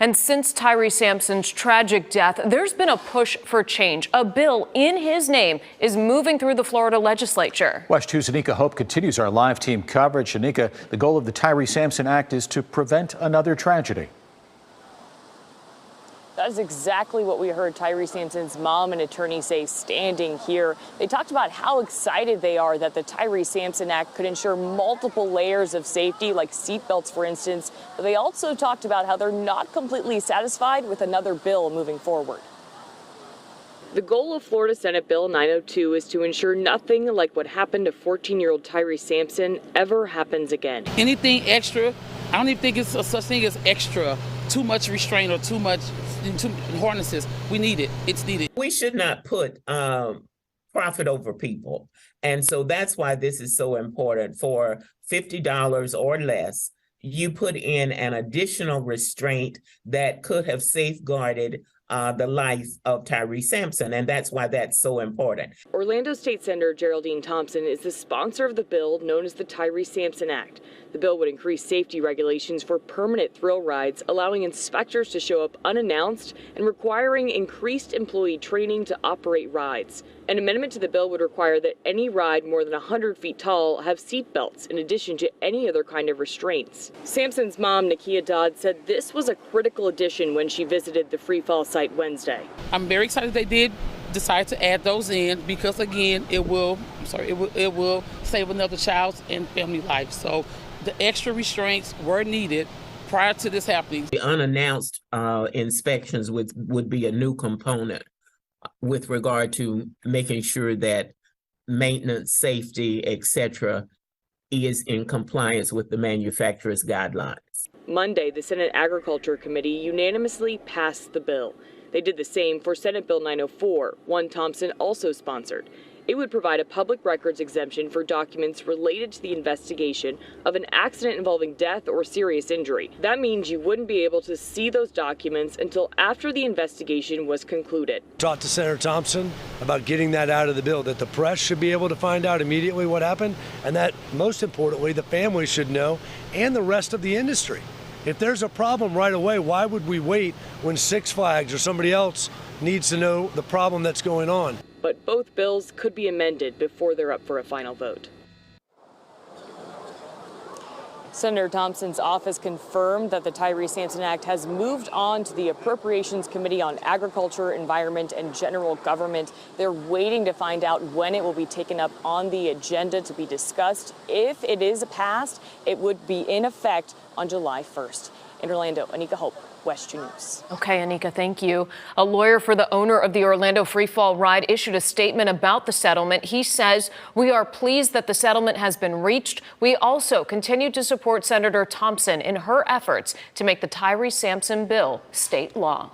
And since Tyree Sampson's tragic death, there's been a push for change. A bill in his name is moving through the Florida legislature. WESH 2's Anika Hope continues our live team coverage. Anika, the goal of the Tyree Sampson Act is to prevent another tragedy. That is exactly what we heard Tyree Sampson's mom and attorney say standing here. They talked about how excited they are that the Tyree Sampson Act could ensure multiple layers of safety, like seatbelts, for instance. But they also talked about how they're not completely satisfied with another bill moving forward. The goal of Florida Senate Bill 902 is to ensure nothing like what happened to 14-year-old Tyree Sampson ever happens again. Anything extra, I don't even think it's a such thing as extra, too much restraint or too much harnesses. We need it. It's needed. We should not put profit over people. And so that's why this is so important. For $50 or less, you put in an additional restraint that could have safeguarded the life of Tyree Sampson, and that's why that's so important. Orlando State Senator Geraldine Thompson is the sponsor of the bill known as the Tyree Sampson Act. The bill would increase safety regulations for permanent thrill rides, allowing inspectors to show up unannounced and requiring increased employee training to operate rides. An amendment to the bill would require that any ride more than 100 feet tall have seat belts in addition to any other kind of restraints. Sampson's mom, Nakia Dodd, said this was a critical addition when she visited the free fall site Wednesday. I'm very excited they did decide to add those in because, again, it will save another child's and family life. So the extra restraints were needed prior to this happening. The unannounced inspections would be a new component with regard to making sure that maintenance, safety, etc., is in compliance with the manufacturer's guidelines. Monday, the Senate Agriculture Committee unanimously passed the bill. They did the same for Senate Bill 904, one Thompson also sponsored. It would provide a public records exemption for documents related to the investigation of an accident involving death or serious injury. That means you wouldn't be able to see those documents until after the investigation was concluded. Talked to Senator Thompson about getting that out of the bill, that the press should be able to find out immediately what happened, and that, most importantly, the family should know, and the rest of the industry. If there's a problem right away, why would we wait when Six Flags or somebody else needs to know the problem that's going on? But both bills could be amended before they're up for a final vote. Senator Thompson's office confirmed that the Tyree Sampson Act has moved on to the Appropriations Committee on Agriculture, Environment, and General Government. They're waiting to find out when it will be taken up on the agenda to be discussed. If it is passed, it would be in effect on July 1st. In Orlando, Anika Hope, WESH 2 News. Okay, Anika, thank you. A lawyer for the owner of the Orlando Free Fall ride issued a statement about the settlement. He says, "We are pleased that the settlement has been reached. We also continue to support Senator Thompson in her efforts to make the Tyree Sampson bill state law."